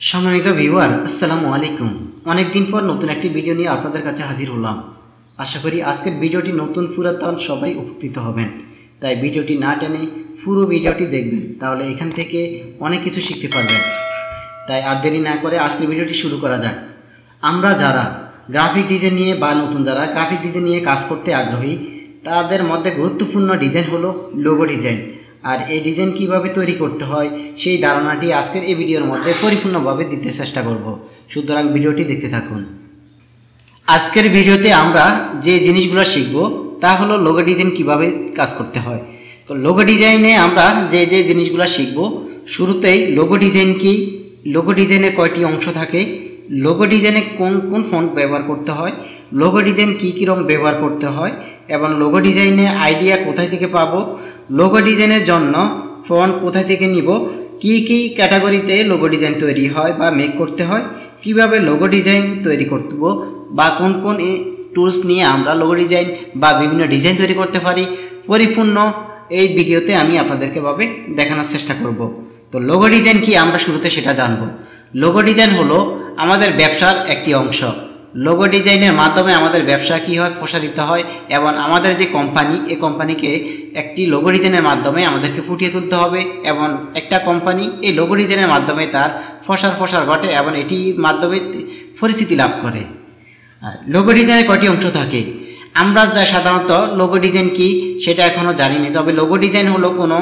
সম্মানিত ভিউয়ার, আসসালামু আলাইকুম। অনেকদিন পর নতুন একটি ভিডিও নিয়ে আপনাদের কাছে হাজির হলাম। আশা করি আজকের ভিডিওটি নতুন পুরাতন সবাই উপকৃত হবেন, তাই ভিডিওটি না টেনে পুরো ভিডিওটি দেখবেন, তাহলে এখান থেকে অনেক কিছু শিখতে পারবেন। তাই আর দেরি না করে আজকের ভিডিওটি শুরু করা যাক। আমরা যারা গ্রাফিক ডিজাইন নিয়ে বা নতুন যারা গ্রাফিক ডিজাইন নিয়ে কাজ করতে আগ্রহী, তাদের মধ্যে গুরুত্বপূর্ণ ডিজাইন হলো লোগো ডিজাইন। আর এই ডিজাইন কিভাবে তৈরি করতে হয় সেই ধারণাটি আজকের এই ভিডিওর মধ্যে পরিপূর্ণভাবে দিতে চেষ্টা করব, সুতরাং ভিডিওটি দেখতে থাকুন। আজকের ভিডিওতে আমরা যে জিনিসগুলো শিখব তা হলো লোগো ডিজাইন কিভাবে কাজ করতে হয়। তো লোগো ডিজাইনে আমরা যে যে জিনিসগুলো শিখব, শুরুতেই লোগো ডিজাইন কি, লোগো ডিজাইনের কয়টি অংশ থাকে, লোগো ডিজাইনে কোন কোন ফন্ট ব্যবহার করতে হয়, লোগো ডিজাইন কী কী রং ব্যবহার করতে হয় এবং লোগো ডিজাইনে আইডিয়া কোথায় থেকে পাবো, লোগো ডিজাইনের জন্য ফন্ট কোথায় থেকে নিব, কি কি ক্যাটাগরিতে লোগো ডিজাইন তৈরি হয় বা মেক করতে হয়, কিভাবে লোগো ডিজাইন তৈরি করতে বা কোন কোন টুলস নিয়ে আমরা লোগো ডিজাইন বা বিভিন্ন ডিজাইন তৈরি করতে পারি, পরিপূর্ণ এই ভিডিওতে আমি আপনাদেরকে দেখানোর চেষ্টা করব। তো লোগো ডিজাইন কি আমরা শুরুতে সেটা জানব। লোগো ডিজাইন হলো আমাদের ব্যবসার একটি অংশ। লোগো ডিজাইনের মাধ্যমে আমাদের ব্যবসা কী হয়, প্রসারিত হয় এবং আমাদের যে কোম্পানি, এই কোম্পানিকে একটি লোগো ডিজাইনের মাধ্যমে আমাদেরকে ফুটিয়ে তুলতে হবে এবং একটা কোম্পানি এই লোগো ডিজাইনের মাধ্যমে তার প্রসার ঘটে এবং এটির মাধ্যমে পরিচিতি লাভ করে। লোগো ডিজাইনের কয়টি অংশ থাকে? আমরা সাধারণত লোগো ডিজাইন কি সেটা এখনও জানিনি, তবে লোগো ডিজাইন হলো কোনো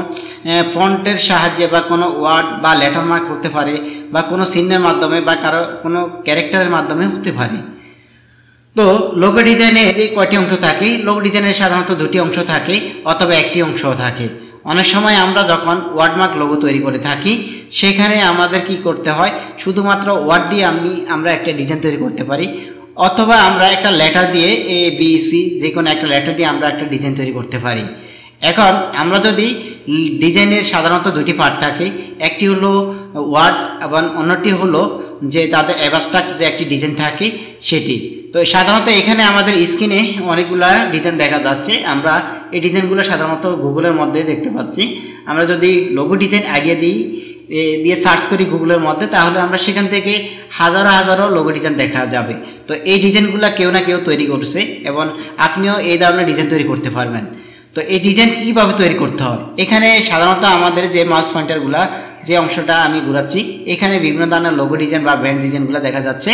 ফন্টের সাহায্যে বা কোনো ওয়ার্ড বা লেটার মার্ক করতে পারে বা কোনো চিহ্নের মাধ্যমে বা কারো কোনো ক্যারেক্টারের মাধ্যমে হতে পারে। তো লোগো ডিজাইনে এই কয়টি অংশ থাকে? লোগো ডিজাইনের সাধারণত দুটি অংশ থাকে অথবা একটি অংশও থাকে। অনেক সময় আমরা যখন ওয়ার্ডমার্ক লোগো তৈরি করে থাকি, সেখানে আমাদের কি করতে হয়, শুধুমাত্র ওয়ার্ড দিয়ে আমরা একটা ডিজাইন তৈরি করতে পারি, অথবা আমরা একটা লেটার দিয়ে এ বি সি যে কোনো একটা লেটার দিয়ে আমরা একটা ডিজাইন তৈরি করতে পারি। এখন আমরা যদি ডিজাইনের সাধারণত দুটি পার্ট থাকে, একটি হলো ওয়ার্ড এবং অন্যটি হলো যে তাদের অ্যাবস্ট্রাক্ট যে একটি ডিজাইন থাকে সেটি। তো সাধারণত এখানে আমাদের স্ক্রিনে অনেকগুলা ডিজাইন দেখা যাচ্ছে। আমরা এই ডিজাইনগুলো সাধারণত গুগলের মধ্যে দেখতে পাচ্ছি। আমরা যদি লোগো ডিজাইন আইডিয়া দিয়ে সার্চ করি গুগলের মধ্যে, তাহলে আমরা সেখান থেকে হাজারো লোগো ডিজাইন দেখা যাবে। তো এই ডিজাইনগুলো কেউ না কেউ তৈরি করছে এবং আপনিও এই ধরনের ডিজাইন তৈরি করতে পারবেন। তো এই ডিজাইন কীভাবে তৈরি করতে হয়, এখানে সাধারণত আমাদের যে মাউস পয়েন্টারগুলা যে অংশটা আমি ঘুরাচ্ছি, এখানে বিভিন্ন ধরনের লোগো ডিজাইন বা ব্র্যান্ড ডিজাইনগুলো দেখা যাচ্ছে।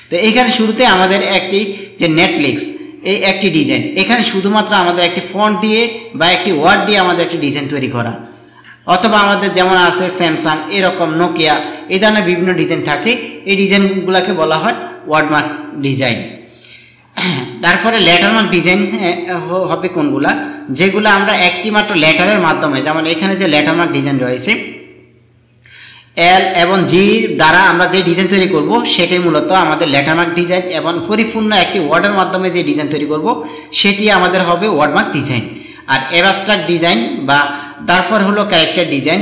তো এখানে শুরুতে আমাদের একটি যে নেটফ্লিক্স, এই একটি ডিজাইন, এখানে শুধুমাত্র আমাদের একটি ফন্ট দিয়ে বা একটি ওয়ার্ড দিয়ে আমাদের একটি ডিজাইন তৈরি করা, অথবা আমাদের যেমন আছে স্যামসাং, এরকম নোকিয়া, এই ধরনের বিভিন্ন ডিজাইন থাকে। এই ডিজাইনগুলোকে বলা হয় ওয়ার্ডমার্ক ডিজাইন। তারপরে লেটারমার্ক ডিজাইন হবে কোনগুলা, যেগুলো আমরা একটি মাত্র লেটারের মাধ্যমে, যেমন এখানে যে লেটারমার্ক ডিজাইন রয়েছে এল এবং জি দ্বারা আমরা যে ডিজাইন তৈরি করব সেটাই মূলত আমাদের লেটারমার্ক ডিজাইন, এবং পরিপূর্ণ একটি ওয়ার্ডের মাধ্যমে যে ডিজাইন তৈরি করব সেটি আমাদের হবে ওয়ার্ডমার্ক ডিজাইন। আর অ্যাবস্ট্রাক্ট ডিজাইন বা তারপর হলো ক্যারেক্টার ডিজাইন,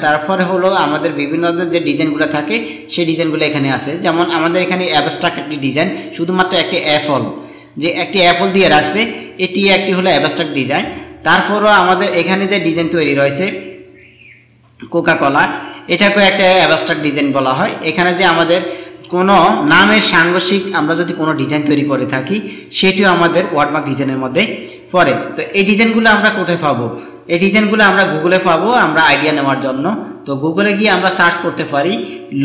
তারপরে হলো আমাদের বিভিন্ন যে ডিজাইনগুলো থাকে সেই ডিজাইনগুলো এখানে আছে। যেমন আমাদের এখানে অ্যাবস্ট্রাক্ট একটি ডিজাইন, শুধুমাত্র একটি অ্যাপল, যে একটি অ্যাপল দিয়ে রাখছে, এটি একটি হলো অ্যাবস্ট্রাক্ট ডিজাইন। তারপরও আমাদের এখানে যে ডিজাইন তৈরি রয়েছে কোকা কোলা, এটাকে একটা অ্যাবস্ট্রাক্ট ডিজাইন বলা হয়। এখানে যে আমাদের কোনো নামের সাংঘর্ষিক আমরা যদি কোনো ডিজাইন তৈরি করে থাকি, সেটিও আমাদের ওয়ার্ডমার্ক ডিজাইনের মধ্যে পড়ে। তো এই ডিজাইনগুলো আমরা কোথায় পাবো? এই ডিজাইনগুলো আমরা গুগলে পাবো আমরা আইডিয়া নেওয়ার জন্য। তো গুগলে গিয়ে আমরা সার্চ করতে পারি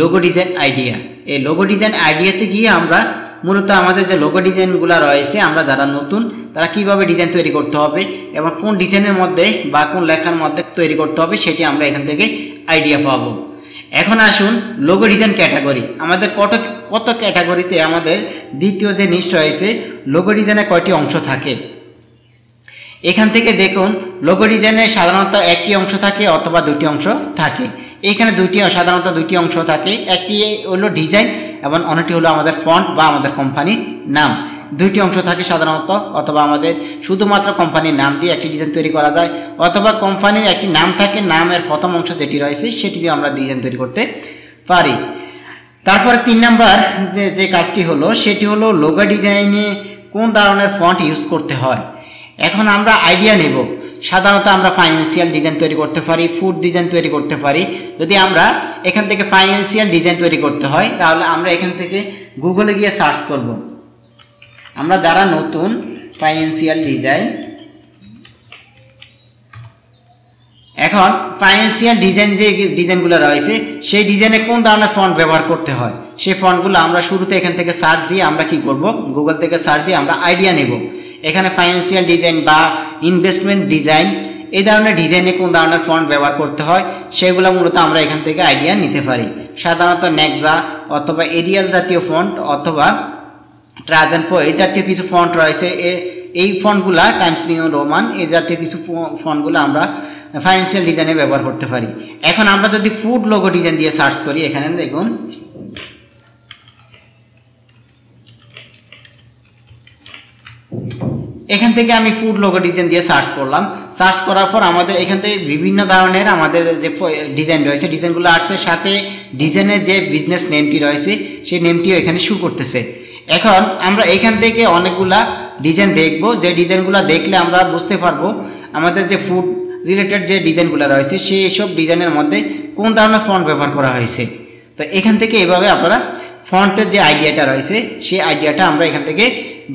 লোগো ডিজাইন আইডিয়া। এই লোগো ডিজাইন আইডিয়াতে গিয়ে আমরা মূলত আমাদের যে লোগো ডিজাইনগুলো রয়েছে, আমরা যারা নতুন তারা কিভাবে ডিজাইন তৈরি করতে হবে এবং কোন ডিজাইনের মধ্যে বা কোন লেখার মধ্যে তৈরি করতে হবে সেটি আমরা এখান থেকে আইডিয়া পাবো। এখন আসুন লোগো ডিজাইন ক্যাটাগরি, আমাদের কত ক্যাটাগরিতে আমাদের দ্বিতীয় যে লিস্ট রয়েছে লোগো ডিজাইনে কয়টি অংশ থাকে। এখান থেকে দেখুন লোগো ডিজাইনে সাধারণত একটি অংশ থাকে অথবা দুটি অংশ থাকে। এখানে সাধারণত দুটি অংশ থাকে, একটি হলো ডিজাইন এবং অন্যটি হলো আমাদের ফন্ট বা আমাদের কোম্পানির নাম। দুইটি অংশ থাকে সাধারণত, অথবা আমাদের শুধুমাত্র কোম্পানির নাম দিয়ে একটি ডিজাইন তৈরি করা যায়, অথবা কোম্পানির একটি নাম থাকে, নামের প্রথম অংশ যেটি রয়েছে সেটি দিয়ে আমরা ডিজাইন তৈরি করতে পারি। তারপরে 3 নাম্বার যে কাজটি হলো সেটি হলো লোগো ডিজাইনে কোন ধরনের ফন্ট ইউজ করতে হয়। এখন আমরা আইডিয়া নেব সাধারণত আমরা ফাইন্যান্সিয়াল ডিজাইন তৈরি করতে পারি, ফুড ডিজাইন তৈরি করতে পারি। যদি আমরা এখান থেকে ফাইন্যান্সিয়াল ডিজাইন তৈরি করতে হয় তাহলে আমরা এখান থেকে গুগলে গিয়ে সার্চ করব। আমরা যারা নতুন ফাইন্যান্সিয়াল ডিজাইন, এখন ফাইন্যান্সিয়াল ডিজাইন যে ডিজাইনগুলো রয়েছে সেই ডিজাইনে কোন ধরনের ফন্ট ব্যবহার করতে হয় সেই ফন্টগুলো আমরা শুরুতে এখান থেকে সার্চ দিয়ে আমরা কি করব, গুগল থেকে সার্চ দিয়ে আমরা আইডিয়া নেব। এখানে ফাইন্যান্সিয়াল ডিজাইন বা ইনভেস্টমেন্ট ডিজাইন এই ধরনের ডিজাইনে কোন ধরনের ফন্ট ব্যবহার করতে হয় সেগুলো মূলত আমরা এখান থেকে আইডিয়া নিতে পারি। সাধারণত নেক্সা অথবা এরিয়াল জাতীয় ফন্ট অথবা ট্রাজেনফো এই জাতীয় কিছু ফন্ট রয়েছে। এই ফন্টগুলা টাইমস নিউ রোমান এই জাতীয় কিছু ফন্টগুলো আমরা ফাইন্যান্সিয়াল ডিজাইনে ব্যবহার করতে পারি। এখন আমরা যদি ফুড লোগো ডিজাইন দিয়ে সার্চ করি, এখানে দেখুন এখান থেকে আমি ফুড লোগো ডিজাইন দিয়ে সার্চ করলাম। সার্চ করার পর আমাদের এখান থেকে বিভিন্ন ধরনের আমাদের যে ডিজাইন রয়েছে ডিজাইনগুলো আসছে, সাথে ডিজাইনের যে বিজনেস নেমটি রয়েছে সেই নেমটিও এখানে শো করতেছে। এখন আমরা এখান থেকে অনেকগুলা ডিজাইন দেখব, যে ডিজাইনগুলো দেখলে আমরা বুঝতে পারবো আমাদের যে ফুড রিলেটেড যে ডিজাইনগুলো রয়েছে সেই সব ডিজাইনের মধ্যে কোন ধরনের ফন্ট ব্যবহার করা হয়েছে। তো এখান থেকে এভাবে আপনারা ফন্টের যে আইডিয়াটা রয়েছে সেই আইডিয়াটা আমরা এখান থেকে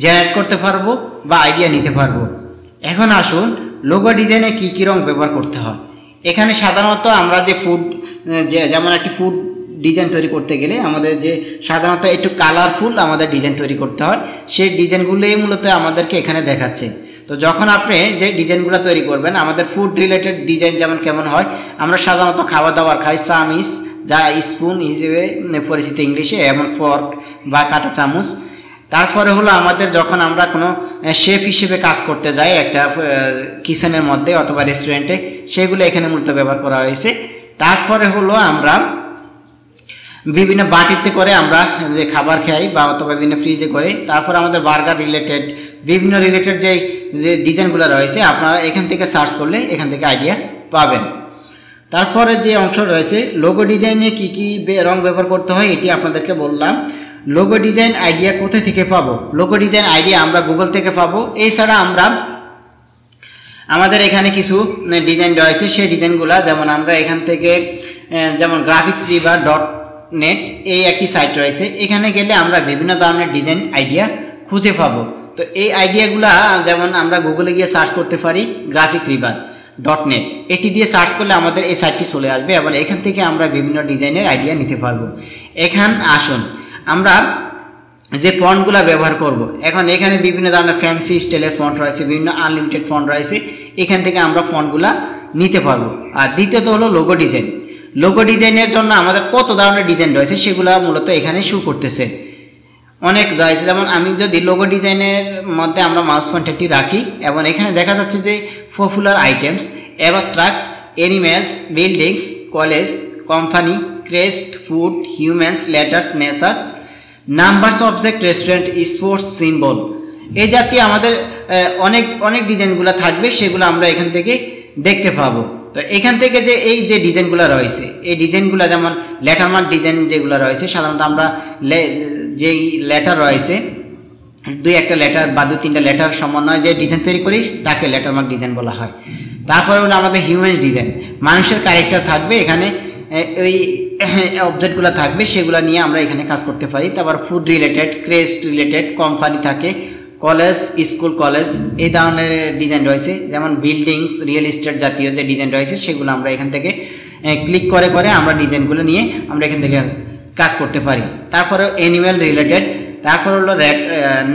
জেনারেট করতে পারবো বা আইডিয়া নিতে পারবো। এখন আসুন লোগো ডিজাইনে কি কি রং ব্যবহার করতে হয়। এখানে সাধারণত আমরা যে ফুড যেমন একটি ফুড ডিজাইন তৈরি করতে গেলে আমাদের যে সাধারণত একটু কালারফুল আমাদের ডিজাইন তৈরি করতে হয়, সেই ডিজাইনগুলোই মূলত আমাদেরকে এখানে দেখাচ্ছে। তো যখন আপনি যে ডিজাইনগুলো তৈরি করবেন আমাদের ফুড রিলেটেড ডিজাইন যেমন কেমন হয়, আমরা সাধারণত খাবার দাবার খাই, চামিচ যা স্পুন হিসেবে পরিচিত ইংলিশে, এবং ফর্ক বা কাঁটা চামচ। তারপরে হলো আমাদের যখন আমরা কোনো শেফ হিসেবে কাজ করতে যাই একটা কিচেনের মধ্যে অথবা রেস্টুরেন্টে, সেগুলো এখানে মূলত ব্যবহার করা হয়েছে। তারপরে হলো আমরা বিভিন্ন বাটিতে করে আমরা যে খাবার খাই বা অথবা বিভিন্ন ফ্রিজে করে, তারপর আমাদের বার্গার রিলেটেড বিভিন্ন রিলেটেড যে ডিজাইনগুলো রয়েছে আপনারা এখান থেকে সার্চ করলে এখান থেকে আইডিয়া পাবেন। তারপরে যে অংশ রয়েছে লোগো ডিজাইনে কি কি রং ব্যবহার করতে হয় এটি আপনাদেরকে বললাম। লোগো ডিজাইন আইডিয়া কোথা থেকে পাবো? লোগো ডিজাইন আইডিয়া আমরা গুগল থেকে পাবো। এছাড়া আমরা আমাদের এখানে কিছু ডিজাইন রয়েছে সেই ডিজাইনগুলো যেমন আমরা এখান থেকে যেমন graphicsriver.net এই একটি সাইট রয়েছে, এখানে গেলে আমরা বিভিন্ন ধরনের ডিজাইন আইডিয়া খুঁজে পাবো। তো এই আইডিয়াগুলা যেমন আমরা গুগলে গিয়ে সার্চ করতে পারি graphicsriver.net, এটি দিয়ে সার্চ করলে আমাদের এই সাইটটি চলে আসবে এবং এখান থেকে আমরা বিভিন্ন ডিজাইনের আইডিয়া নিতে পারবো। এখন আসুন আমরা যে ফন্টগুলো ব্যবহার করব, এখন এখানে বিভিন্ন ধরনের ফ্যান্সি স্টাইলের ফন্ট রয়েছে, বিভিন্ন আনলিমিটেড ফন্ট রয়েছে, এখান থেকে আমরা ফন্টগুলো নিতে পারবো। আর দ্বিতীয়ত হলো লোগো ডিজাইন। লোগো ডিজাইনের জন্য আমাদের কত ধরনের ডিজাইন রয়েছে সেগুলো মূলত এখানে শো করতেছে, অনেক রয়েছে। যেমন আমি যদি লোগো ডিজাইনের মধ্যে আমরা মাউস পয়েন্টারটি রাখি এবং এখানে দেখা যাচ্ছে যে popular items, abstract, animals, buildings, college, company, crest, food, humans, letters, nature's, numbers, object, restaurant, sports, symbol, এই জাতীয় আমাদের অনেক ডিজাইনগুলো থাকবে, সেগুলো আমরা এখান থেকে দেখতে পাবো। তো এখান থেকে যে এই যে ডিজাইনগুলো রয়েছে এই ডিজাইনগুলো যেমন লেটারমার্ক ডিজাইন যেগুলো রয়েছে, সাধারণত আমরা যেই লেটার রয়েছে দুই একটা লেটার বা দুই তিনটা লেটার সমন্বয় যে ডিজাইন তৈরি করি তাকে লেটারমার্ক ডিজাইন বলা হয়। তারপরে হলো আমাদের হিউম্যান ডিজাইন, মানুষের ক্যারেক্টার থাকবে, এখানে ওই অবজেক্টগুলো থাকবে, সেগুলো নিয়ে আমরা এখানে কাজ করতে পারি। তারপর food related, crest related, company থাকে, কলেজ, স্কুল, কলেজ এই ধরনের ডিজাইন রয়েছে। যেমন বিল্ডিংস, রিয়েল এস্টেট জাতীয় যে ডিজাইন রয়েছে সেগুলো আমরা এখান থেকে ক্লিক করে করে আমরা ডিজাইনগুলো নিয়ে আমরা এখান থেকে কাজ করতে পারি। তারপরে অ্যানিমেল রিলেটেড, তারপর হলো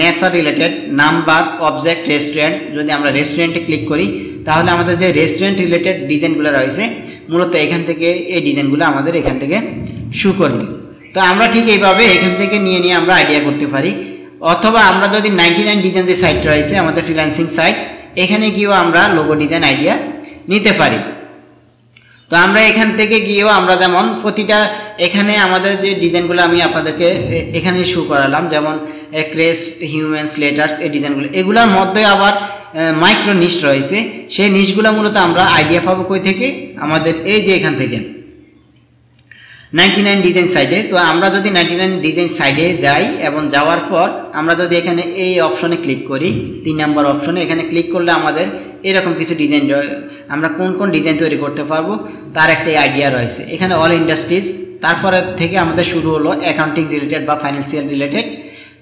nature related, number, object, restaurant. যদি আমরা রেস্টুরেন্টে ক্লিক করি তাহলে আমাদের যে রেস্টুরেন্ট রিলেটেড ডিজাইনগুলো রয়েছে মূলত এখান থেকে এই ডিজাইনগুলো আমাদের এখান থেকে শো করবে। তো আমরা ঠিক এইভাবে এখান থেকে নিয়ে আমরা আইডিয়া করতে পারি। অথবা আমরা যদি 99 ডিজাইন যে সাইট রয়েছে আমাদের ফ্রিল্যান্সিং সাইট, এখানে গিয়েও আমরা লোগো ডিজাইন আইডিয়া নিতে পারি। তো আমরা এখান থেকে গিয়েও আমরা যেমন প্রতিটা এখানে আমাদের যে ডিজাইনগুলো আমি আপনাদেরকে এখানে শো করালাম, যেমন ক্রেস্ট, হিউম্যানস, লেটার্স এই ডিজাইনগুলো, এগুলোর মধ্যে আবার মাইক্রো নিশ রয়েছে। সেই নিশগুলো মূলত আমরা আইডিয়া পাবো কই থেকে? আমাদের এই যে এখান থেকে 99 ডিজাইন সাইডে। তো আমরা যদি 99 ডিজাইন সাইডে যাই এবং যাওয়ার পর আমরা যদি এখানে এই অপশনে ক্লিক করি, 3 নম্বর অপশনে এখানে ক্লিক করলে আমাদের এরকম কিছু ডিজাইন, আমরা কোন কোন ডিজাইন তৈরি করতে পারবো তার একটা আইডিয়া রয়েছে। এখানে অল ইন্ডাস্ট্রিজ, তারপরে থেকে আমাদের শুরু হলো অ্যাকাউন্টিং রিলেটেড বা ফাইন্যান্সিয়াল রিলেটেড,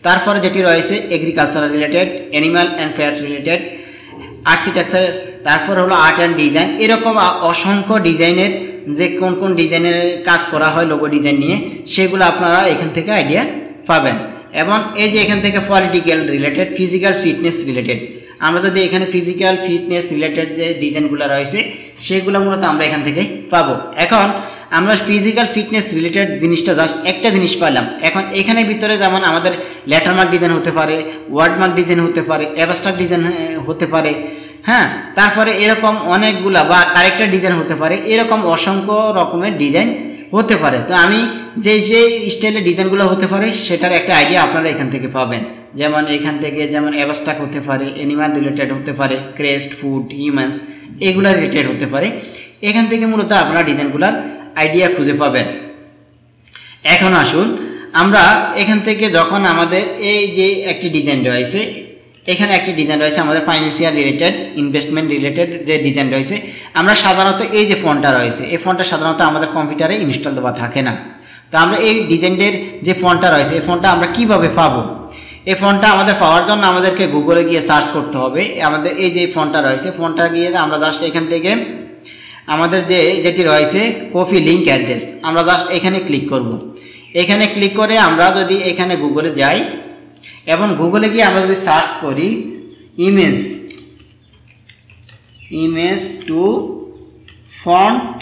তারপরে যেটি রয়েছে agricultural related, animal and pet related, architecture, তারপর হলো আর্ট অ্যান্ড ডিজাইন। এরকম অসংখ্য ডিজাইনের যে কোন কোন ডিজাইনের কাজ করা হয় লোগো ডিজাইন নিয়ে, সেগুলো আপনারা এখান থেকে আইডিয়া পাবেন। এবং এই যে এখান থেকে political related, physical fitness related, আমরা যদি এখানে ফিজিক্যাল ফিটনেস রিলেটেড যে ডিজাইনগুলো রয়েছে সেগুলো মূলত আমরা এখান থেকে পাবো। এখন আমরা ফিজিক্যাল ফিটনেস রিলেটেড জিনিসটা জাস্ট একটা জিনিস পাইলাম। এখন এখানে ভিতরে যেমন আমাদের লেটার মার্ক ডিজাইন হতে পারে, ওয়ার্ড মার্ক ডিজাইন হতে পারে, অ্যাবস্ট্রাক্ট ডিজাইন হতে পারে, হ্যাঁ, তারপরে এরকম অনেকগুলা বা ক্যারেক্টার ডিজাইন হতে পারে, এরকম অসংখ্য রকমের ডিজাইন হতে পারে। তো আমি যে যে স্টাইলের ডিজাইনগুলো হতে পারে সেটার একটা আইডিয়া আপনারা এখান থেকে পাবেন। যেমন এখান থেকে যেমন অ্যাবস্ট্রাক্ট হতে পারে, অ্যানিমাল রিলেটেড হতে পারে, ক্রেস্ট, ফুড, হিউম্যানস, এগুলা রিলেটেড হতে পারে। এখান থেকে মূলত আপনারা ডিজাইনগুলোর আইডিয়া খুঁজে পাবেন। এখন আসুন আমরা এখান থেকে যখন আমাদের এই যে একটি ডিজাইন রয়েছে, এখানে একটি ডিজাইন রয়েছে আমাদের ফাইন্যান্সিয়াল রিলেটেড, ইনভেস্টমেন্ট রিলেটেড যে ডিজাইন রয়েছে, আমরা সাধারণত এই যে ফন্টটা রয়েছে, এই ফন্টটা সাধারণত আমাদের কম্পিউটারে ইনস্টল দেওয়া থাকে না। তো আমরা এই ডিজাইনের যে ফন্টটা রয়েছে, এই ফন্টটা আমরা কিভাবে পাবো? এই ফন্টটা আমাদের পাওয়ার জন্য আমাদেরকে গুগলে গিয়ে সার্চ করতে হবে। আমাদের এই যে ফন্টটা রয়েছে, ফন্টটা গিয়ে আমরা জাস্ট এখান থেকে আমাদের যেটি রয়েছে কপি লিঙ্ক অ্যাড্রেস, আমরা জাস্ট এখানে ক্লিক করব। এখানে ক্লিক করে আমরা যদি এখানে গুগলে যাই এবং গুগলে গিয়ে আমরা যদি সার্চ করি ইমেজ টু ফন্ট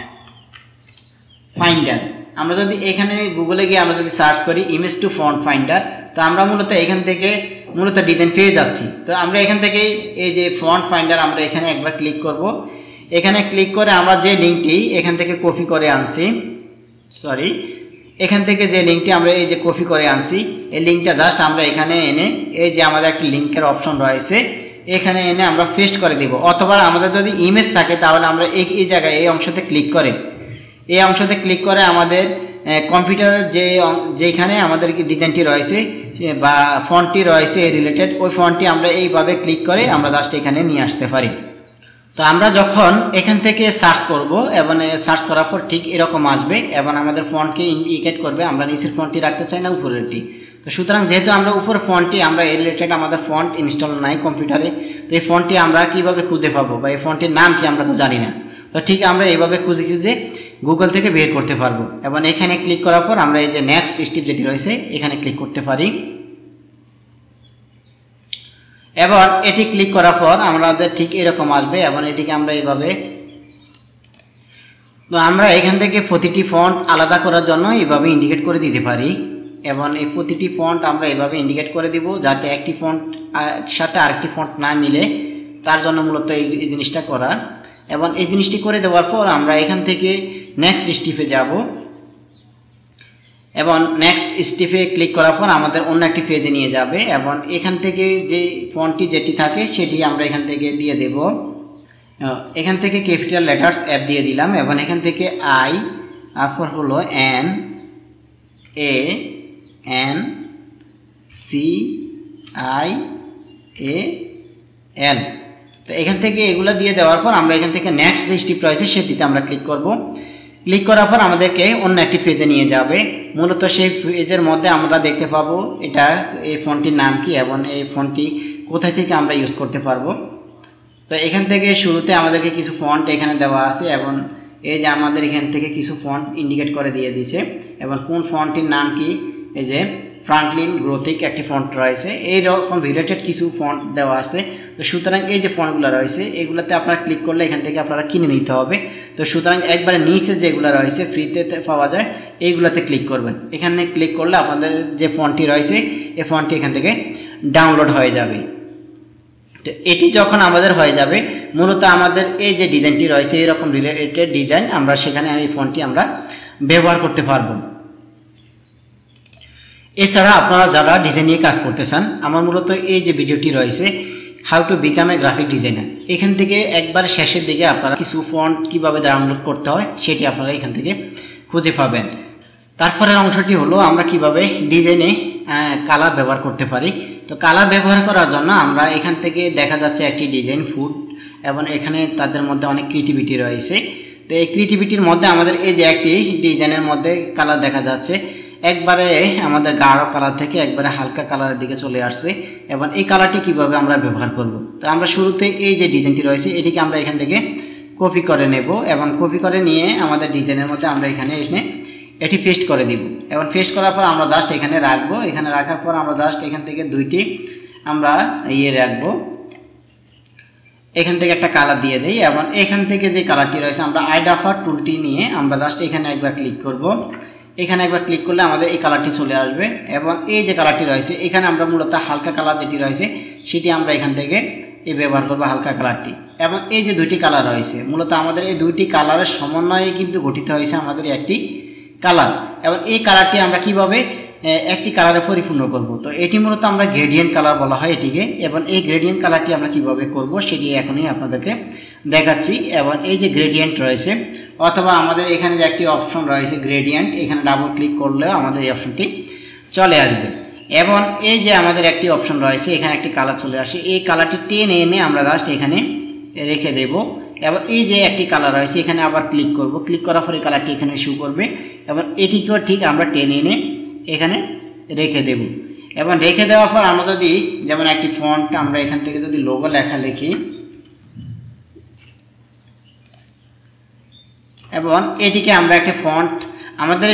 ফাইন্ডার, আমরা যদি এখানে গুগলে গিয়ে আমরা যদি সার্চ করি ইমেজ টু ফন্ট ফাইন্ডার, তো আমরা মূলত এখান থেকে মূলত ডিজাইন পেয়ে যাচ্ছি। তো আমরা এখান থেকে এই যে ফন্ট ফাইন্ডার আমরা এখানে একবার ক্লিক করব। এখানে ক্লিক করে আমরা যে লিঙ্কটি এখান থেকে কপি করে আনছি, এখান থেকে যে লিঙ্কটি আমরা এই যে কপি করে আনছি, এই লিঙ্কটা জাস্ট আমরা এখানে এনে এই যে আমাদের একটা লিঙ্কের অপশন রয়েছে, এখানে এনে আমরা পেস্ট করে দিব। অথবা আমাদের যদি ইমেজ থাকে তাহলে আমরা এই জায়গায় এই অংশতে ক্লিক করে আমাদের কম্পিউটারের যেখানে আমাদের ডিজাইনটি রয়েছে বা ফন্টটি রয়েছে রিলেটেড, ওই ফন্টটি আমরা এইভাবে ক্লিক করে আমরা জাস্ট এখানে নিয়ে আসতে পারি। তো আমরা যখন এখান থেকে সার্চ করব এবং সার্চ করার পর ঠিক এরকম আসবে এবং আমাদের ফন্টকে ইন্ডিকেট করবে আমরা নিচের ফন্টটি রাখতে চাই না উপরেরটি। তো সুতরাং যেহেতু আমরা উপর ফন্টটি আমরা এই রিলেটেড আমাদের ফন্ট ইনস্টল নাই কম্পিউটারে, তো এই ফন্টটি আমরা কিভাবে খুঁজে পাবো বা এই ফন্টের নাম কি আমরা তো জানি না। তো ঠিক আমরা এইভাবে খুঁজে গুগল থেকে বের করতে পারবো। এবং এখানে ক্লিক করার পর আমরা এই যে নেক্সট স্টেপ যেটি রয়েছে এখানে ক্লিক করতে পারি। এবার এটি ক্লিক করার পর আমাদের ঠিক এরকম আসবে এবং এটিকে আমরা এইভাবে, তো আমরা এখান থেকে প্রতিটি ফন্ট আলাদা করার জন্য এইভাবে ইন্ডিকেট করে দিতে পারি। এবং এই প্রতিটি ফন্ট আমরা এইভাবে ইন্ডিকেট করে দিব যাতে একটি ফন্ট সাথে আরেকটি ফন্ট না মিলে, তার জন্য মূলত এই জিনিসটা করা। এবং এই জিনিসটি করে দেওয়ার পর আমরা এখান থেকে নেক্সট স্টেপে যাব এবং নেক্সট স্টেপে ক্লিক করার পর আমাদের অন্য একটি পেজে নিয়ে যাবে এবং এখান থেকে যে ফন্টটি যেটি থাকে সেটি আমরা এখান থেকে দিয়ে দেব। এখান থেকে ক্যাপিটাল লেটার্স অ্যাপ দিয়ে দিলাম এবং এখান থেকে আই, তারপর হলো N A N C I A L. তো এখান থেকে এগুলো দিয়ে দেওয়ার পর আমরা এখান থেকে নেক্সট যে স্টেপ রয়েছে সেটিতে আমরা ক্লিক করব। ক্লিক করার পর আমাদেরকে অন্য একটি পেজে নিয়ে যাবে। মূলত সেই পেজের মধ্যে আমরা দেখতে পাবো এটা এই ফন্টটির নাম কি এবং এই ফন্টটি কোথায় থেকে আমরা ইউজ করতে পারবো। তো এখান থেকে শুরুতে আমাদেরকে কিছু ফন্ট এখানে দেওয়া আছে এবং এই যে আমাদের এখান থেকে কিছু ফন্ট ইন্ডিকেট করে দিয়ে দিয়েছে এবং কোন ফন্টটির নাম কি, এই যে ফ্রাঙ্কলিন গ্রোথিক একটি ফন্ট রয়েছে, এইরকম রিলেটেড কিছু ফন্ট দেওয়া আছে। তো সুতরাং এই যে ফন্টগুলো রয়েছে এগুলোতে আপনারা ক্লিক করলে এখান থেকে আপনারা কিনে নিতে হবে। তো সুতরাং একবারে নিচে যেগুলো রয়েছে ফ্রিতে পাওয়া যায় এইগুলোতে ক্লিক করবেন। এখানে ক্লিক করলে আপনাদের যে ফন্টটি রয়েছে এই ফন্টটি এখান থেকে ডাউনলোড হয়ে যাবে। তো এটি যখন আমাদের হয়ে যাবে মূলত আমাদের এই যে ডিজাইনটি রয়েছে এরকম রিলেটেড ডিজাইন আমরা সেখানে এই ফন্টটি আমরা ব্যবহার করতে পারবো। এছাড়া আপনারা যারা ডিজাইন নিয়ে কাজ করতে চান, আমার মূলত এই যে ভিডিওটি রয়েছে how to become a graphic designer, এখান থেকে একবার শেষের দিকে আপনারা কিছু ফন্ট কিভাবে ডাউনলোড করতে হয় সেটি আপনারা এখান থেকে খুঁজে পাবেন। তারপরের অংশটি হলো আমরা কিভাবে ডিজাইনে কালার ব্যবহার করতে পারি। তো কালার ব্যবহার করার জন্য আমরা এখান থেকে দেখা যাচ্ছে একটি ডিজাইন ফুড এবং এখানে তাদের মধ্যে অনেক ক্রিয়েটিভিটি রয়েছে। তো এই ক্রিয়েটিভিটির মধ্যে আমাদের এই যে একটি ডিজাইনের মধ্যে কালার দেখা যাচ্ছে একবারে আমাদের গাঢ় কালার থেকে একবারে হালকা কালারের দিকে চলে আসছে এবং এই কালারটি কিভাবে আমরা ব্যবহার করব। তো আমরা শুরুতে এই যে ডিজাইনটি রয়েছে এটিকে আমরা এখান থেকে কপি করে নেব এবং কপি করে নিয়ে আমাদের ডিজাইনের মধ্যে আমরা এখানে এটি পেস্ট করে দিব এবং পেস্ট করার পর আমরা জাস্ট এখানে রাখবো। এখানে রাখার পর আমরা জাস্ট এখান থেকে দুইটি আমরা রাখবো, এখান থেকে একটা কালার দিয়ে দেই এবং এখান থেকে যে কালারটি রয়েছে আমরা আইডাফার টুলটি নিয়ে আমরা জাস্ট এখানে একবার ক্লিক করব। এখানে একবার ক্লিক করলে আমাদের এই কালারটি চলে আসবে এবং এই যে কালারটি রয়েছে এখানে আমরা মূলত হালকা কালার যেটি রয়েছে সেটি আমরা এখান থেকে ব্যবহার করবো, হালকা কালারটি। এবং এই যে দুইটি কালার রয়েছে মূলত আমাদের এই দুইটি কালারের সমন্বয়ে কিন্তু গঠিত হয়েছে আমাদের একটি কালার এবং এই কালারটি আমরা কিভাবে একটি কালারে পরিপূর্ণ করব। তো এটি মূলত আমরা গ্রেডিয়েন্ট কালার বলা হয় এটিকে এবং এই গ্রেডিয়েন্ট কালারটি আমরা কিভাবে করব সেটি এখনই আপনাদেরকে দেখাচ্ছি। এবং এই যে গ্রেডিয়েন্ট রয়েছে অথবা আমাদের এখানে যে একটি অপশন রয়েছে গ্রেডিয়েন্ট, এখানে ডাবল ক্লিক করলেও আমাদের এই অপশনটি চলে আসবে এবং এই যে আমাদের একটি অপশন রয়েছে এখানে একটি কালার চলে আসে, এই কালারটি টেনে এনে আমরা জাস্ট এখানে রেখে দেব এবং এই যে একটি কালার রয়েছে এখানে আবার ক্লিক করব। ক্লিক করার পরে কালারটি এখানে শো করবে এবং এটিকেও ঠিক আমরা টেনে এনে এখানে রেখে দেব এবং রেখে দেওয়ার পর আমরা যদি যেমন একটি ফন্ট আমরা এখান থেকে যদি লোগো লেখা লিখি এবং এটিকে আমরা একটা ফন্ট আমাদের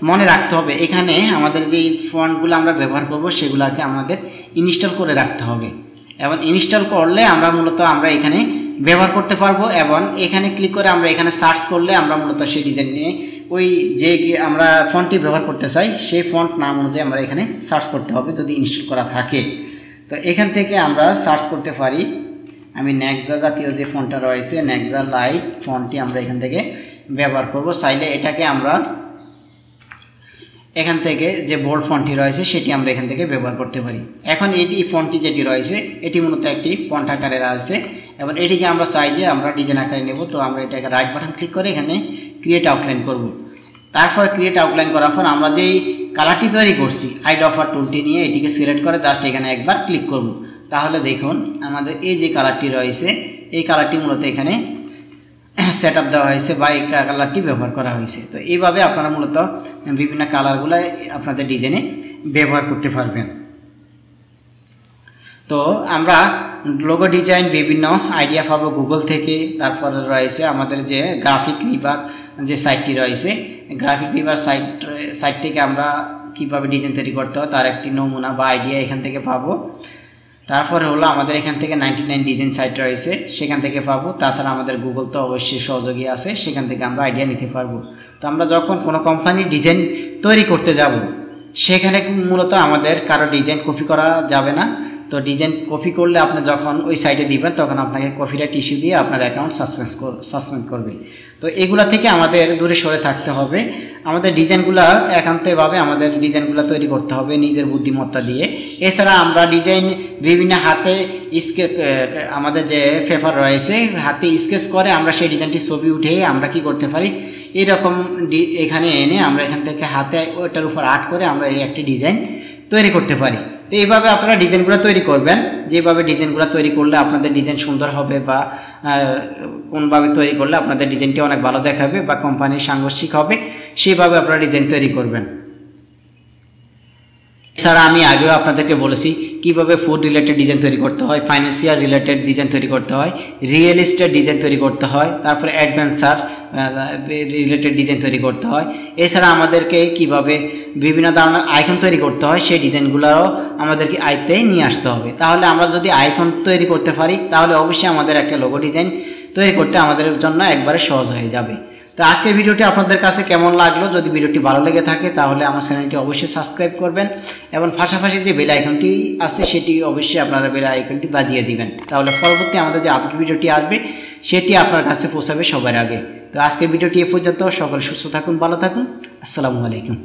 মনে রাখতে হবে, এখানে আমাদের যে ফন্টগুলো আমরা ব্যবহার করব সেগুলোকে আমাদের ইনস্টল করে রাখতে হবে এবং ইনস্টল করলে আমরা মূলত আমরা এখানে ব্যবহার করতে পারবো এবং এখানে ক্লিক করে আমরা এখানে সার্চ করলে আমরা মূলত সেই ডিজাইন নিয়ে ওই যে আমরা ফন্টটি ব্যবহার করতে চাই সেই ফন্ট নাম অনুযায়ী আমরা এখানে সার্চ করতে হবে যদি ইনস্টল করা থাকে। তো এখান থেকে আমরা সার্চ করতে পারি, আমি নেক্সা জাতীয় যে ফন্টটা রয়েছে নেক্সা লাইট ফন্টটি আমরা এখান থেকে ব্যবহার করব। চাইলে এটাকে আমরা এখান থেকে যে বোল্ড ফন্টটি রয়েছে সেটি আমরা এখান থেকে ব্যবহার করতে পারি। এখন এই ফন্টটি যেটি রয়েছে এটি মূলত একটি ফন্ট আকারে রয়েছে এবং এটিকে আমরা চাই যে আমরা ডিজাইন আকারে নেব। তো আমরা এটাকে রাইট বাটন ক্লিক করে এখানে ক্রিয়েট আউটলাইন করব। তারপর ক্রিয়েট আউটলাইন করার পর আমরা যেই কালারটি তৈরি করছি আইডাফার টুলটি নিয়ে এটিকে সিলেক্ট করে জাস্ট এখানে একবার ক্লিক করব। তাহলে দেখুন আমাদের এই যে কালারটি রয়েছে এই কালারটি মূলত এখানে সেট আপ দেওয়া হয়েছে বা এই কালারটি ব্যবহার করা হয়েছে। তো এইভাবে আপনারা মূলত বিভিন্ন কালারগুলো আপনাদের ডিজাইনে ব্যবহার করতে পারবেন। তো আমরা লোগো ডিজাইন বিভিন্ন আইডিয়া পাবো গুগল থেকে। তারপরে রয়েছে আমাদের যে গ্রাফিক রিভার যে সাইটটি রয়েছে গ্রাফিক রিভার সাইট থেকে আমরা কিভাবে ডিজাইন তৈরি করতে হয় তার একটি নমুনা বা আইডিয়া এখান থেকে পাবো। তারপরে হলো আমাদের এখান থেকে 99 ডিজাইন সাইট রয়েছে সেখান থেকে পাবো। তাছাড়া আমাদের গুগল তো অবশ্যই সহযোগী আছে, সেখান থেকে আমরা আইডিয়া নিতে পারবো। তো আমরা যখন কোনো কোম্পানির ডিজাইন তৈরি করতে যাব সেখানে মূলত আমাদের কারো ডিজাইন কপি করা যাবে না। তো ডিজাইন কপি করলে আপনি যখন ওই সাইটে দিবেন তখন আপনাকে কপিরাইট ইস্যু দিয়ে আপনার অ্যাকাউন্ট সাসপেন্ড করবে। তো এগুলা থেকে আমাদের দূরে সরে থাকতে হবে। আমাদের ডিজাইনগুলো একান্তভাবে আমাদের ডিজাইনগুলো তৈরি করতে হবে নিজের বুদ্ধিমত্তা দিয়ে। এছাড়া আমরা ডিজাইন বিভিন্ন হাতে আমাদের যে পেপার রয়েছে হাতে স্কেচ করে আমরা সেই ডিজাইনটি ছবি উঠে আমরা কি করতে পারি এরকম এখানে এনে আমরা এখান থেকে হাতে ওটার উপর আর্ট করে আমরা এই একটি ডিজাইন তৈরি করতে পারি। তো এইভাবে আপনারা ডিজাইনগুলো তৈরি করবেন, যেভাবে ডিজাইনগুলো তৈরি করলে আপনাদের ডিজাইন সুন্দর হবে বা কোনভাবে তৈরি করলে আপনাদের ডিজাইনটি অনেক ভালো দেখাবে বা কোম্পানির সাংঘর্ষিক হবে সেইভাবে আপনারা ডিজাইন তৈরি করবেন। এছাড়া আমি আগেও আপনাদেরকে বলেছি কিভাবে ফুড রিলেটেড ডিজাইন তৈরি করতে হয়, ফাইন্যান্সিয়াল রিলেটেড ডিজাইন তৈরি করতে হয়, রিয়েল এস্টেট ডিজাইন তৈরি করতে হয়, তারপরে অ্যাডভেঞ্চার রিলেটেড ডিজাইন তৈরি করতে হয়। এছাড়া আমাদেরকে কিভাবে বিভিন্ন ধরনের আইকন তৈরি করতে হয় সেই ডিজাইনগুলোও আমাদেরকে আয়ত্তে নিয়ে আসতে হবে। তাহলে আমরা যদি আইকন তৈরি করতে পারি তাহলে অবশ্যই আমাদের একটা লোগো ডিজাইন তৈরি করতে আমাদের জন্য একবারে সহজ হয়ে যাবে। তো আজকের ভিডিওটি আপনাদের কাছে কেমন লাগলো, যদি ভিডিওটি ভালো লেগে থাকে তাহলে আমার চ্যানেলটি অবশ্যই সাবস্ক্রাইব করবেন এবং পাশাপাশি যে বেল আইকনটি আছে সেটি অবশ্যই আপনারা বেল আইকনটি বাজিয়ে দিবেন, তাহলে পরবর্তী আমাদের যে আপডেট ভিডিওটি আসবে সেটি আপনার কাছে পৌঁছাবে সবার আগে। তো আজকের ভিডিওটি এ পর্যন্ত, সকলে সুস্থ থাকুন, ভালো থাকুন, আসসালামু আলাইকুম।